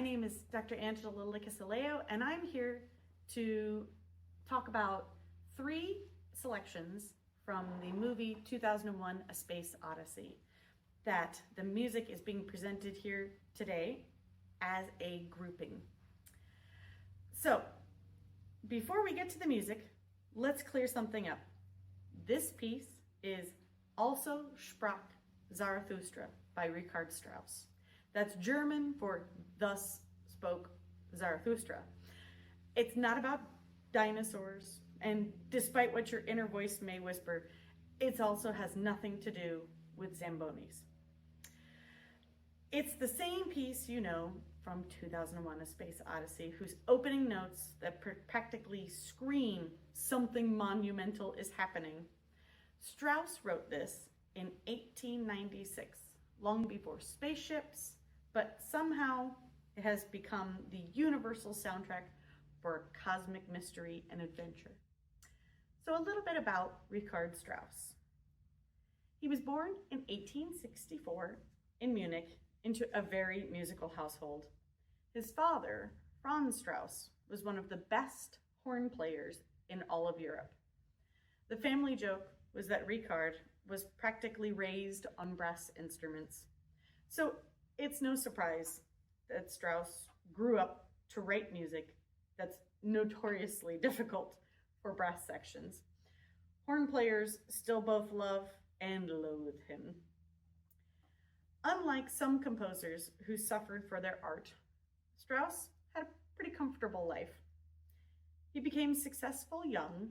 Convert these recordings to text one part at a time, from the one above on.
name is Dr. Angela Licasaleo, and I'm here to talk about 3 selections from the movie 2001: A Space Odyssey that the music is being presented here today as a grouping. So, before we get to the music, let's clear something up. This piece is also Sprach, Zarathustra by Richard Strauss. That's German for "thus spoke Zarathustra." It's not about dinosaurs, and despite what your inner voice may whisper, it also has nothing to do with Zambonis. It's the same piece you know from 2001: A Space Odyssey, whose opening notes that practically scream something monumental is happening. Strauss wrote this in 1896, long before spaceships, but somehow it has become the universal soundtrack for cosmic mystery and adventure. So a little bit about Richard Strauss. He was born in 1864 in Munich into a very musical household. His father, Franz Strauss, was one of the best horn players in all of Europe. The family joke was that Richard was practically raised on brass instruments. So it's no surprise that Strauss grew up to write music that's notoriously difficult for brass sections. Horn players still both love and loathe him. Unlike some composers who suffered for their art, Strauss had a pretty comfortable life. He became successful young,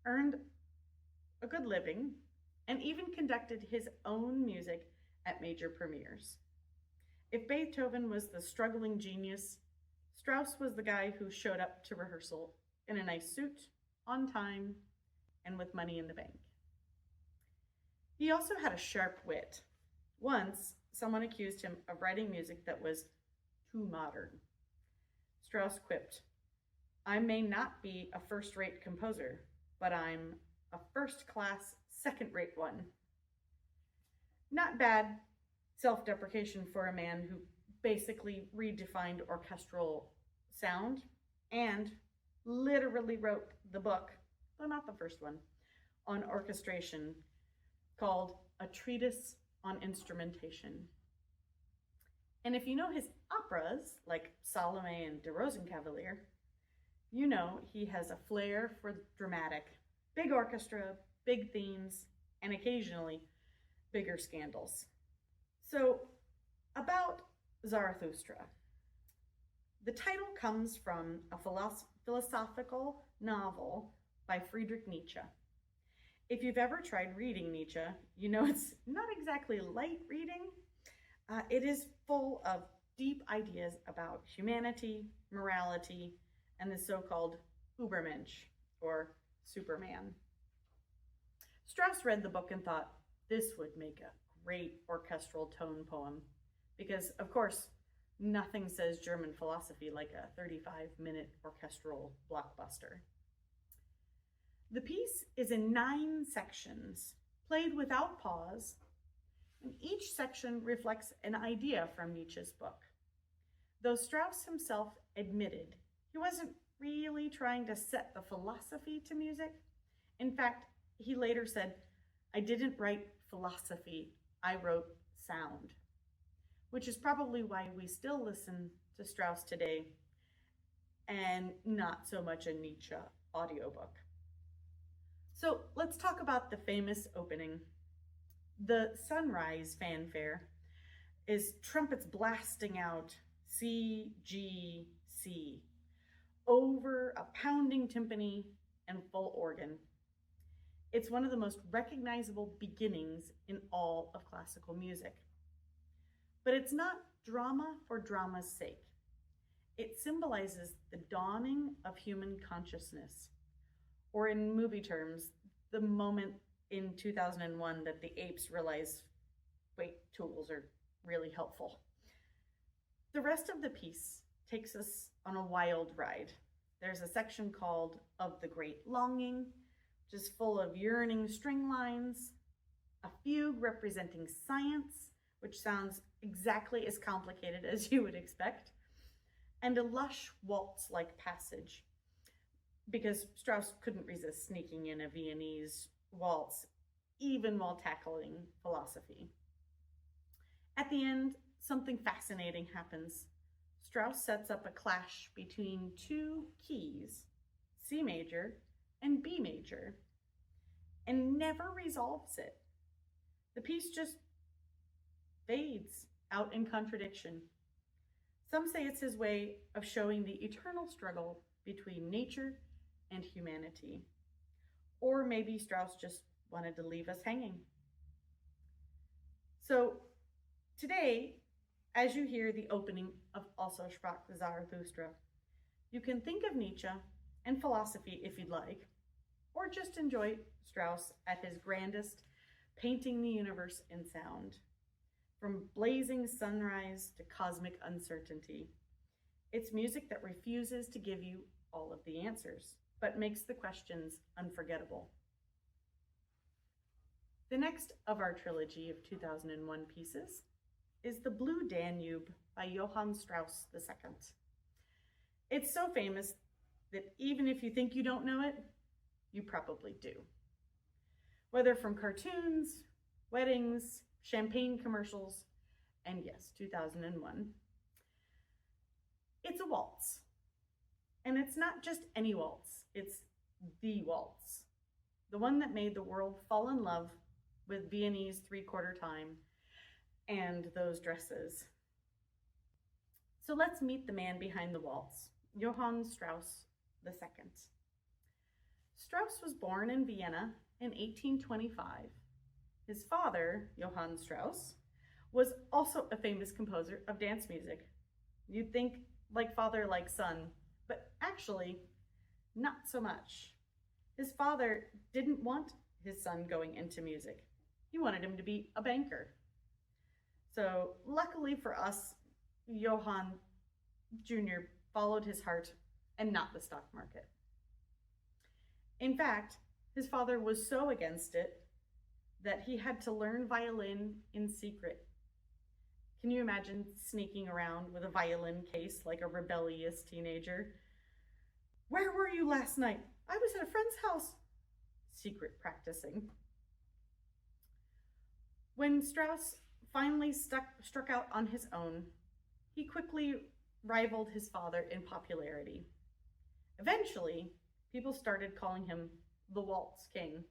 earned a good living, and even conducted his own music at major premieres. If Beethoven was the struggling genius, Strauss was the guy who showed up to rehearsal in a nice suit, on time, and with money in the bank. He also had a sharp wit. Once, someone accused him of writing music that was too modern. Strauss quipped, "I may not be a first-rate composer, but I'm a first-class, second-rate one." Not bad self-deprecation for a man who basically redefined orchestral sound and literally wrote the book, though not the first one, on orchestration called A Treatise on Instrumentation. And if you know his operas, like Salome and Der Rosenkavalier, you know he has a flair for dramatic, big orchestra, big themes, and occasionally bigger scandals. So, about Zarathustra. The title comes from a philosophical novel by Friedrich Nietzsche. If you've ever tried reading Nietzsche, you know it's not exactly light reading. It is full of deep ideas about humanity, morality, and the so-called Übermensch, or Superman. Strauss read the book and thought this would make a great orchestral tone poem, because, of course, nothing says German philosophy like a 35-minute orchestral blockbuster. The piece is in 9 sections, played without pause, and each section reflects an idea from Nietzsche's book. Though Strauss himself admitted he wasn't really trying to set the philosophy to music. In fact, he later said, "I didn't write philosophy, I wrote sound," which is probably why we still listen to Strauss today and not so much a Nietzsche audiobook. So let's talk about the famous opening. The sunrise fanfare is trumpets blasting out C, G, C over a pounding timpani and full organ. It's one of the most recognizable beginnings in all of classical music. But it's not drama for drama's sake. It symbolizes the dawning of human consciousness, or in movie terms, the moment in 2001 that the apes realize, wait, tools are really helpful. The rest of the piece takes us on a wild ride. There's a section called Of the Great Longing, which is full of yearning string lines, a fugue representing science, which sounds exactly as complicated as you would expect, and a lush waltz-like passage, because Strauss couldn't resist sneaking in a Viennese waltz, even while tackling philosophy. At the end, something fascinating happens. Strauss sets up a clash between two keys, C major and B major, and never resolves it. The piece just fades out in contradiction. Some say it's his way of showing the eternal struggle between nature and humanity. Or maybe Strauss just wanted to leave us hanging. So today, as you hear the opening of Also sprach Zarathustra, you can think of Nietzsche and philosophy if you'd like, or just enjoy Strauss at his grandest, painting the universe in sound. From blazing sunrise to cosmic uncertainty. It's music that refuses to give you all of the answers, but makes the questions unforgettable. The next of our trilogy of 2001 pieces is the Blue Danube by Johann Strauss II. It's so famous that even if you think you don't know it, you probably do. Whether from cartoons, weddings, champagne commercials, and yes, 2001. It's a waltz. And it's not just any waltz, it's the waltz. The one that made the world fall in love with Viennese three-quarter time and those dresses. So let's meet the man behind the waltz, Johann Strauss II. Strauss was born in Vienna in 1825. His father, Johann Strauss, was also a famous composer of dance music. You'd think like father, like son, but actually, not so much. His father didn't want his son going into music. He wanted him to be a banker. So luckily for us, Johann Jr. followed his heart and not the stock market. In fact, his father was so against it that he had to learn violin in secret. Can you imagine sneaking around with a violin case like a rebellious teenager? Where were you last night? I was at a friend's house. Secret practicing. When Strauss finally struck out on his own, he quickly rivaled his father in popularity. Eventually, people started calling him the Waltz King.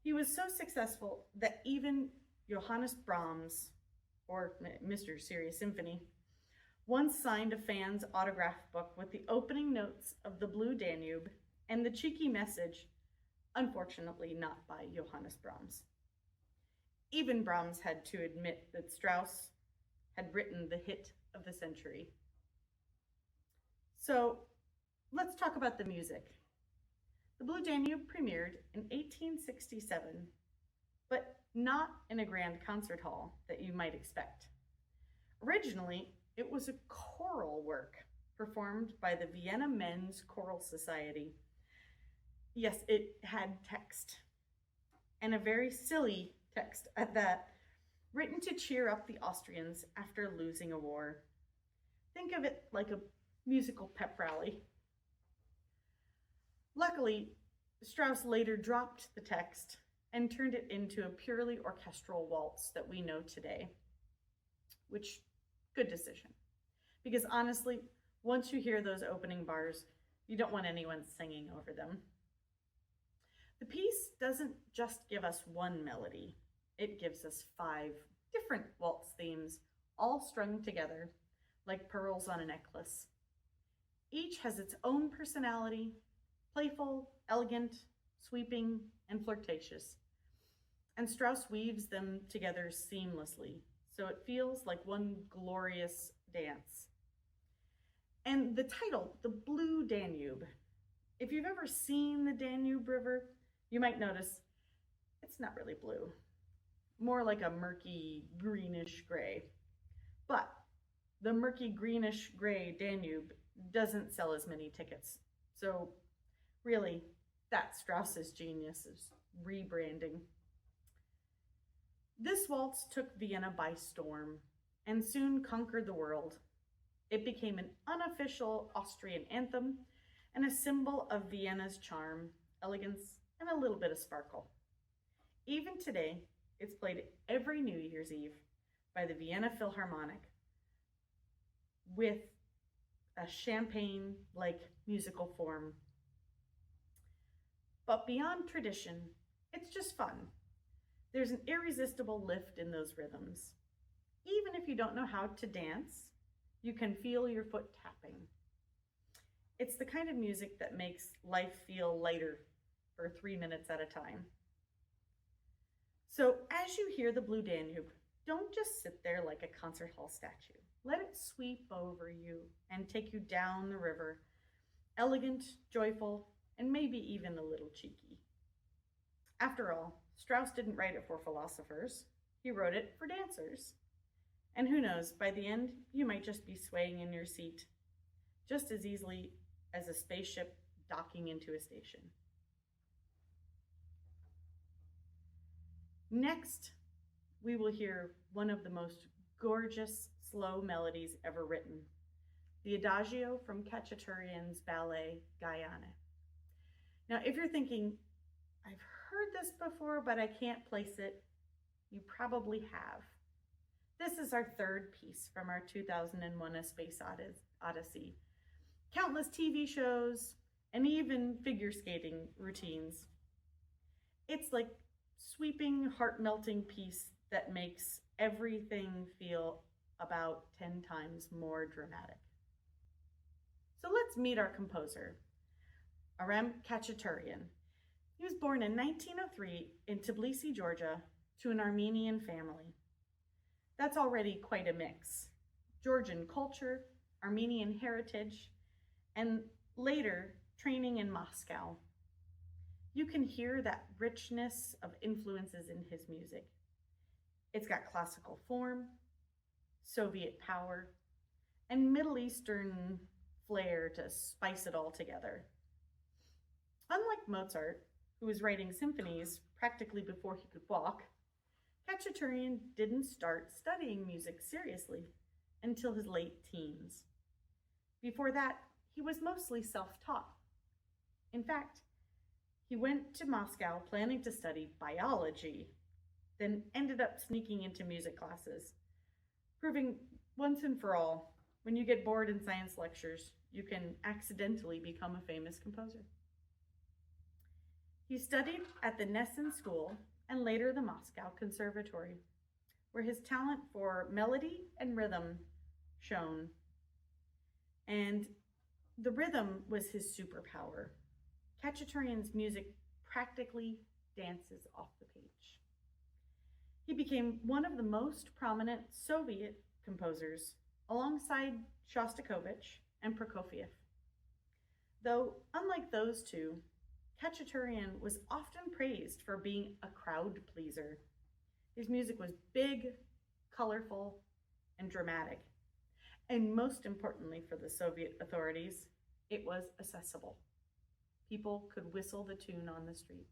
He was so successful that even Johannes Brahms, or Mr. Serious Symphony, once signed a fan's autograph book with the opening notes of the Blue Danube and the cheeky message, unfortunately not by Johannes Brahms. Even Brahms had to admit that Strauss had written the hit of the century. So let's talk about the music. The Blue Danube premiered in 1867, but not in a grand concert hall that you might expect. Originally, it was a choral work performed by the Vienna Men's Choral Society. Yes, it had text, and a very silly text at that, written to cheer up the Austrians after losing a war. Think of it like a musical pep rally. Luckily, Strauss later dropped the text and turned it into a purely orchestral waltz that we know today, which, good decision. Because honestly, once you hear those opening bars, you don't want anyone singing over them. The piece doesn't just give us one melody, it gives us 5 different waltz themes, all strung together like pearls on a necklace. Each has its own personality, playful, elegant, sweeping, and flirtatious. And Strauss weaves them together seamlessly, so it feels like one glorious dance. And the title, the Blue Danube. If you've ever seen the Danube River, you might notice it's not really blue, more like a murky greenish gray. But the murky greenish gray Danube doesn't sell as many tickets. So really, that's Strauss's genius, is rebranding. This waltz took Vienna by storm and soon conquered the world. It became an unofficial Austrian anthem and a symbol of Vienna's charm, elegance, and a little bit of sparkle. Even today, it's played every New Year's Eve by the Vienna Philharmonic with a champagne-like musical form. But beyond tradition, it's just fun. There's an irresistible lift in those rhythms. Even if you don't know how to dance, you can feel your foot tapping. It's the kind of music that makes life feel lighter for 3 minutes at a time. So as you hear the Blue Danube, don't just sit there like a concert hall statue. Let it sweep over you and take you down the river, elegant, joyful, and maybe even a little cheeky. After all, Strauss didn't write it for philosophers. He wrote it for dancers. And who knows, by the end, you might just be swaying in your seat just as easily as a spaceship docking into a station. Next, we will hear one of the most gorgeous slow melodies ever written, the Adagio from Khachaturian's ballet, Gayane. Now, if you're thinking, I've heard this before, but I can't place it, you probably have. This is our third piece from our 2001 A Space Odyssey. Countless TV shows and even figure skating routines. It's like sweeping, heart-melting piece that makes everything feel about 10 times more dramatic. So let's meet our composer, Aram Khachaturian. He was born in 1903 in Tbilisi, Georgia, to an Armenian family. That's already quite a mix. Georgian culture, Armenian heritage, and later training in Moscow. You can hear that richness of influences in his music. It's got classical form, Soviet power, and Middle Eastern flair to spice it all together. Unlike Mozart, who was writing symphonies practically before he could walk, Khachaturian didn't start studying music seriously until his late teens. Before that, he was mostly self-taught. In fact, he went to Moscow planning to study biology, then ended up sneaking into music classes, proving once and for all, when you get bored in science lectures, you can accidentally become a famous composer. He studied at the Nessun School and later the Moscow Conservatory, where his talent for melody and rhythm shone. And the rhythm was his superpower. Khachaturian's music practically dances off the page. He became one of the most prominent Soviet composers alongside Shostakovich and Prokofiev. Though, unlike those two, Khachaturian was often praised for being a crowd pleaser. His music was big, colorful, and dramatic. And most importantly for the Soviet authorities, it was accessible. People could whistle the tune on the street.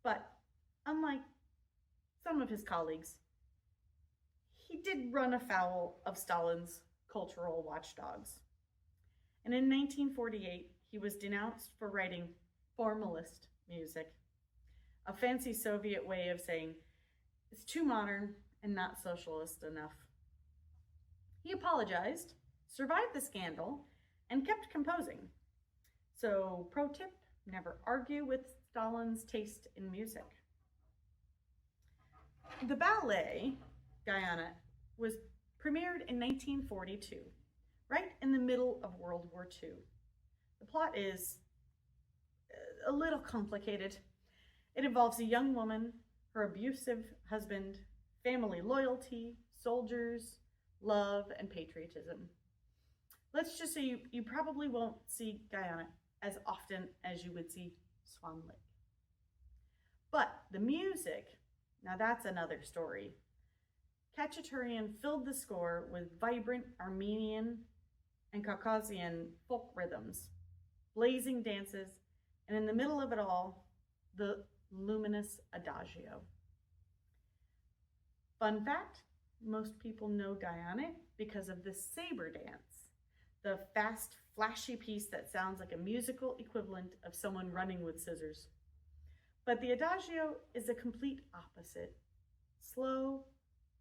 But unlike some of his colleagues, he did run afoul of Stalin's cultural watchdogs. And in 1948, he was denounced for writing formalist music, a fancy Soviet way of saying it's too modern and not socialist enough. He apologized, survived the scandal, and kept composing. So, pro tip, never argue with Stalin's taste in music. The ballet, Gayane, was premiered in 1942, right in the middle of World War II. The plot is a little complicated. It involves a young woman, her abusive husband, family loyalty, soldiers, love, and patriotism. Let's just say you probably won't see Gayane as often as you would see Swan Lake. But the music, now that's another story. Khachaturian filled the score with vibrant Armenian and Caucasian folk rhythms, blazing dances, and in the middle of it all, the luminous Adagio. Fun fact, Most people know Gayane because of the saber dance, the fast, flashy piece that sounds like a musical equivalent of someone running with scissors. But the Adagio is a complete opposite, slow,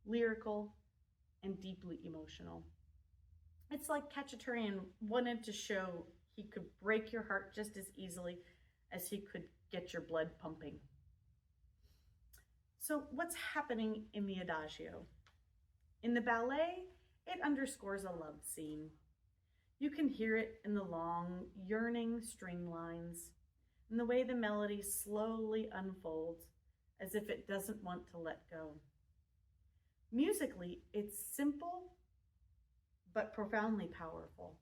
lyrical, and deeply emotional. It's like Khachaturian wanted to show he could break your heart just as easily as he could get your blood pumping. So what's happening in the Adagio? In the ballet, it underscores a love scene. You can hear it in the long, yearning string lines, in the way the melody slowly unfolds as if it doesn't want to let go. Musically, it's simple but profoundly powerful.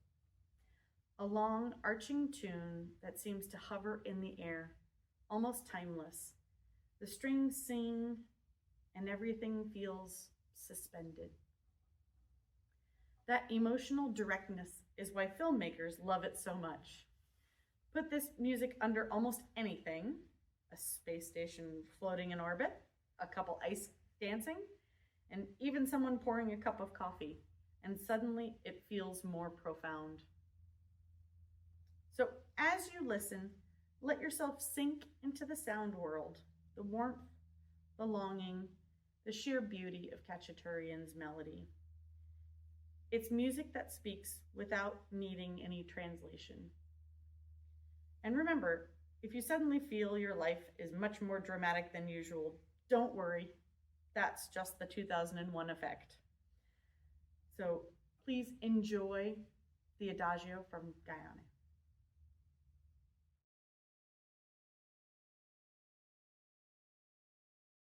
A long, arching tune that seems to hover in the air, almost timeless. The strings sing and everything feels suspended. That emotional directness is why filmmakers love it so much. Put this music under almost anything, a space station floating in orbit, a couple ice dancing, and even someone pouring a cup of coffee, and suddenly it feels more profound. So as you listen, let yourself sink into the sound world, the warmth, the longing, the sheer beauty of Khachaturian's melody. It's music that speaks without needing any translation. And remember, if you suddenly feel your life is much more dramatic than usual, don't worry. That's just the 2001 effect. So please enjoy the Adagio from Gayane.